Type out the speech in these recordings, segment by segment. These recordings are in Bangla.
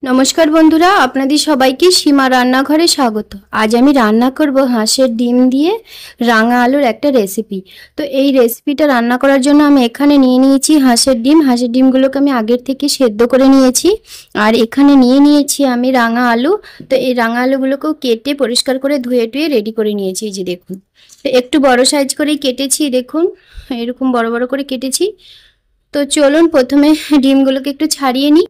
নমস্কার বন্ধুরা, আপনাদের সবাইকে সীমা রান্নাঘরে স্বাগত। আজ আমি রান্না করব হাঁসের ডিম দিয়ে রাঙা আলুর একটা রেসিপি। তো এই রেসিপিটা রান্না করার জন্য আমি এখানে নিয়ে নিয়েছি হাঁসের ডিম। হাঁসের ডিমগুলোকে আমি আগের থেকে সেদ্ধ করে নিয়েছি। আর এখানে নিয়ে নিয়েছি আমি রাঙা আলু। তো এই রাঙা আলুগুলোকেও কেটে পরিষ্কার করে ধুয়ে টুয়ে রেডি করে নিয়েছি। এই যে দেখুন, তো একটু বড় সাইজ করেই কেটেছি। দেখুন এরকম বড় বড় করে কেটেছি। তো চলুন প্রথমে ডিমগুলোকে একটু ছাড়িয়ে নিই।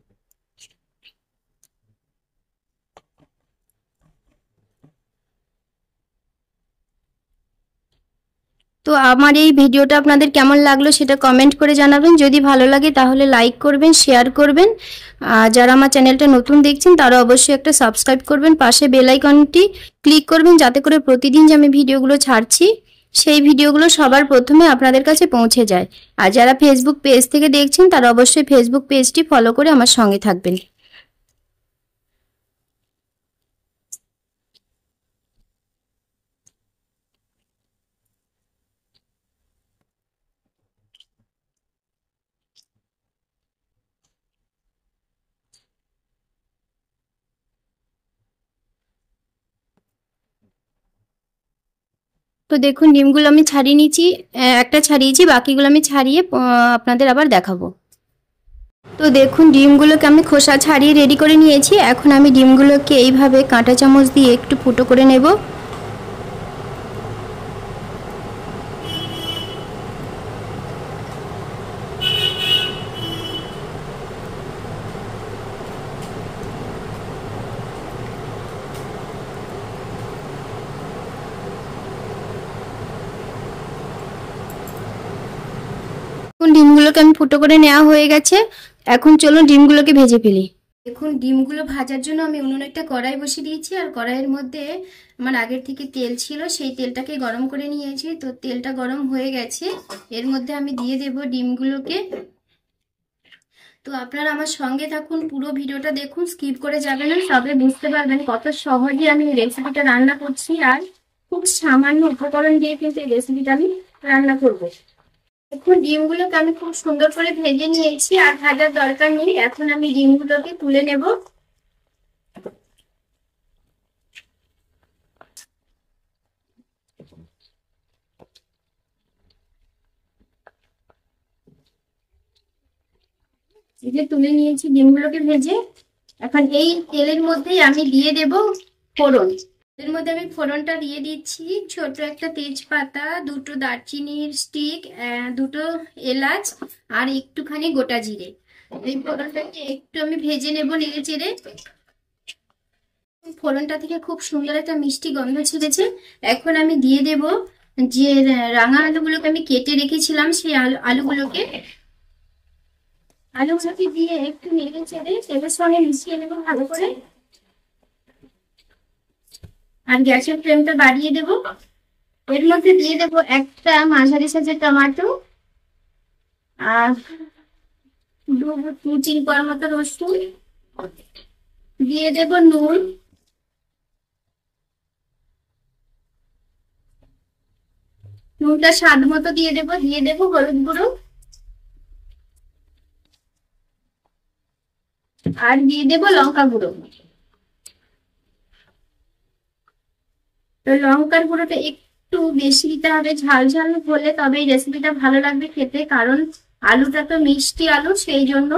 তো আমার এই ভিডিওটা আপনাদের কেমন লাগলো সেটা কমেন্ট করে জানাবেন। যদি ভালো লাগে তাহলে লাইক করবেন, শেয়ার করবেন। আর যারা আমার চ্যানেলটা নতুন দেখছেন তারা অবশ্যই একটা সাবস্ক্রাইব করবেন, পাশে বেল আইকনটি ক্লিক করবেন, যাতে করে প্রতিদিন যে আমি ভিডিওগুলো ছাড়ছি সেই ভিডিওগুলো সবার প্রথমে আপনাদের কাছে পৌঁছে যায়। আর যারা ফেসবুক পেজ থেকে দেখছেন তারা অবশ্যই ফেসবুক পেজটি ফলো করে আমার সঙ্গে থাকবেন। তো দেখুন ডিমগুলো আমি ছাড়িয়ে নিয়েছি, একটা ছাড়িয়েছি, বাকিগুলো আমি ছাড়িয়ে আপনাদের আবার দেখাবো। তো দেখুন ডিমগুলোকে আমি খোসা ছাড়িয়ে রেডি করে নিয়েছি। এখন আমি ডিমগুলোকে এইভাবে কাঁটা চামচ দিয়ে একটু ফুটো করে নেব। ডিমগুলোকে আমি ফুটো করে নেওয়া হয়ে গেছে। এখন চলুন ডিমগুলোকে ভেজে ফেলি। দেখুন ডিমগুলো ভাজার জন্য আমি উনুনে একটা কড়াই বসিয়ে দিয়েছি। আর কড়াইয়ের মধ্যে আমার আগের থেকে তেল ছিল, সেই তেলটাকে গরম করে নিয়েছি। তো তেলটা গরম হয়ে গেছে, এর মধ্যে আমি দিয়ে দেব ডিমগুলোকে। তো আপনারা আমার সঙ্গে থাকুন, পুরো ভিডিওটা দেখুন, স্কিপ করে যাবেন না, তবে বুঝতে পারবেন কত সহজে আমি রেসিপিটা রান্না করছি। আর খুব সামান্য উপকরণ দিয়ে কিন্তু এই রেসিপিটা আমি রান্না করবো। এখন ডিমগুলোকে আমি খুব সুন্দর করে ভেজে নিয়েছি, আর ভাজার দরকার নেই। এখন আমি ডিমগুলোকে তুলে নেব। এই যে তুলে নিয়েছি ডিমগুলোকে ভেজে। এখন এই তেলের মধ্যেই আমি দিয়ে দেব ফোড়ন। এর মধ্যে আমি ফোড়নটা দিয়ে দিচ্ছি ছোট একটা তেজপাতা, দুটো দারচিনির স্টিক, দুটো এলাচ, আর একটুখানি গোটা জিরে। এই ফোড়নটাকে একটু আমি ভেজে নেব নেড়ে চেড়ে। ফোড়নটা থেকে খুব সুন্দর একটা মিষ্টি গন্ধ ছেড়েছে। এখন আমি দিয়ে দেব যে রাঙা আলুগুলোকে আমি কেটে রেখেছিলাম, সেই আলুগুলোকে দিয়ে একটু নেড়ে চেড়ে তেলের সঙ্গে মিশিয়ে নেব ভালো করে। আর গ্যাসের ফ্লেমটা বাড়িয়ে দেব। এর মধ্যে দিয়ে দেব একটা মাঝারি সাইজের টমেটো, আর দু চিনি করার মতো রসুন, দিয়ে দেব নুন, নুনটা স্বাদ মতো দিয়ে দেব হলুদ গুঁড়ো, আর দিয়ে দেব লঙ্কা গুঁড়ো। তো লঙ্কার গুঁড়োটা একটু বেশি দিতে হবে, ঝাল ঝাল হলে তবে এই রেসিপিটা ভালো লাগবে খেতে, কারণ আলুটা তো মিষ্টি আলু, সেই জন্য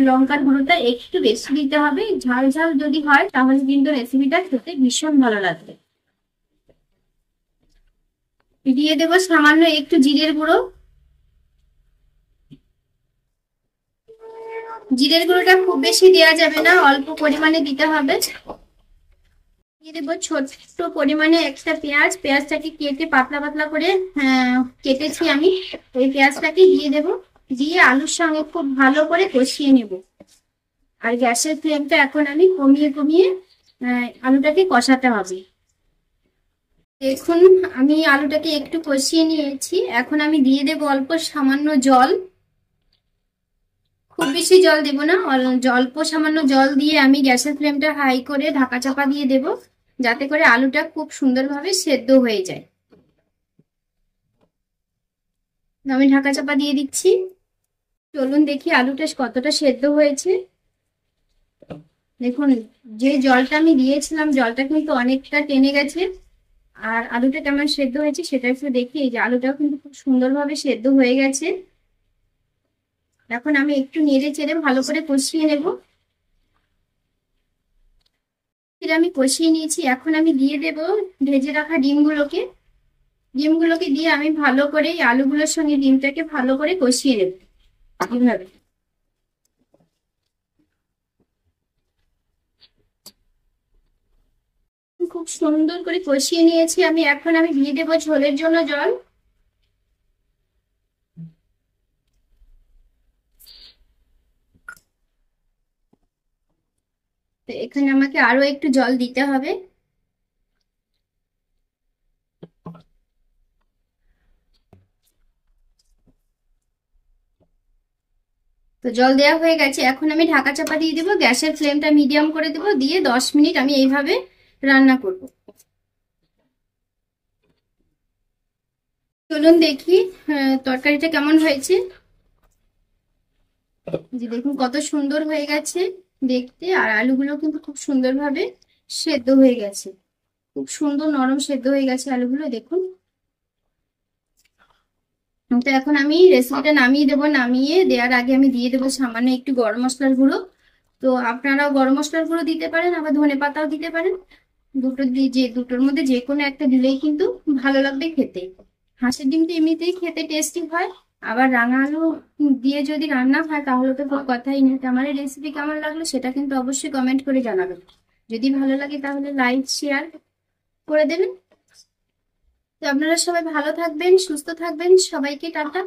লঙ্কার গুঁড়োটা একটু বেশি দিতে হবে। ঝাল ঝাল যদি হয় তাহলে কিন্তু রেসিপিটা খেতে ভীষণ ভালো লাগবে। দিয়ে দেবো সামান্য একটু জিরের গুঁড়ো। জিরের গুঁড়োটা খুব বেশি দেওয়া যাবে না, অল্প পরিমাণে দিতে হবে। দিয়ে দেবো ছোট্ট পরিমাণে একটা পেঁয়াজ, পেঁয়াজটাকে কেটে পাতলা পাতলা করে কেটেছি আমি। এই পেঁয়াজটাকে দিয়ে দেব, দিয়ে আলুর সঙ্গে খুব ভালো করে কষিয়ে নেব। আর গ্যাসের ফ্লেমটা এখন আমি কমিয়ে কমিয়ে আলুটাকে কষাতে হবে। দেখুন আমি আলুটাকে একটু কষিয়ে নিয়েছি। এখন আমি দিয়ে দেব অল্প সামান্য জল, খুব বেশি জল দেব না, অল্প সামান্য জল দিয়ে আমি গ্যাসের ফ্লেমটা হাই করে ঢাকা চাপা দিয়ে দেব, যাতে করে আলুটা খুব সুন্দরভাবে সেদ্ধ হয়ে যায়। আমি ঢাকা চাপা দিয়ে দিচ্ছি। চলুন দেখি আলুটা কতটা সেদ্ধ হয়েছে। দেখুন, যে জলটা আমি দিয়েছিলাম জলটা কিন্তু অনেকটা টেনে গেছে। আর আলুটা কেমন সেদ্ধ হয়েছে সেটা একটু দেখি। এই যে আলুটাও কিন্তু খুব সুন্দরভাবে সেদ্ধ হয়ে গেছে। এখন আমি একটু নেড়ে চেড়ে ভালো করে কষিয়ে নেব। আমি কষিয়ে নিয়েছি, এখন আমি দিয়ে দেব ভেজে রাখা ডিমগুলোকে। ডিমগুলোকে দিয়ে আমি ভালো করে আলুগুলোর সঙ্গে ডিমটাকে ভালো করে কষিয়ে নেব এইভাবে। খুব সুন্দর করে কষিয়ে নিয়েছি আমি। এখন আমি দিয়ে দেবো ঝোলের জন্য জল। তো এখানে আমাকে আরো একটু জল দিতে হবে। তো জল দেওয়া হয়ে গেছে, এখন আমি ঢাকা চাপা দিয়ে দেবো। গ্যাসের ফ্লেমটা মিডিয়াম করে দেবো, দিয়ে 10 মিনিট আমি এইভাবে রান্না করব। চলুন দেখি তরকারিটা কেমন হয়েছে। যে দেখুন কত সুন্দর হয়ে গেছে দেখতে, আর আলুগুলো কিন্তু খুব সুন্দরভাবে সেদ্ধ হয়ে গেছে। খুব সুন্দর নরম সেদ্ধ হয়ে গেছে আলুগুলো, দেখুন। তো এখন আমি রেসিপিটা নামিয়ে দেবো। নামিয়ে দেওয়ার আগে আমি দিয়ে দেবো সামান্য একটু গরম মশলার গুঁড়ো। তো আপনারাও গরম মশলার গুঁড়ো দিতে পারেন, আবার ধনে পাতাও দিতে পারেন। দুটোর মধ্যে যে কোনো একটা দিলেই কিন্তু ভালো লাগবে খেতে। হাঁসের ডিম তো এমনিতেই খেতে টেস্টি হয়, আবার রাঙা আলু দিয়ে যদি রান্না হয় তাহলে তো কোনো কথাই নেই। তো আমার এই রেসিপি কেমন লাগলো সেটা কিন্তু অবশ্যই কমেন্ট করে জানাবেন। যদি ভালো লাগে তাহলে লাইক শেয়ার করে দেবেন। তো আপনারা সবাই ভালো থাকবেন, সুস্থ থাকবেন, সবাইকে টাটা।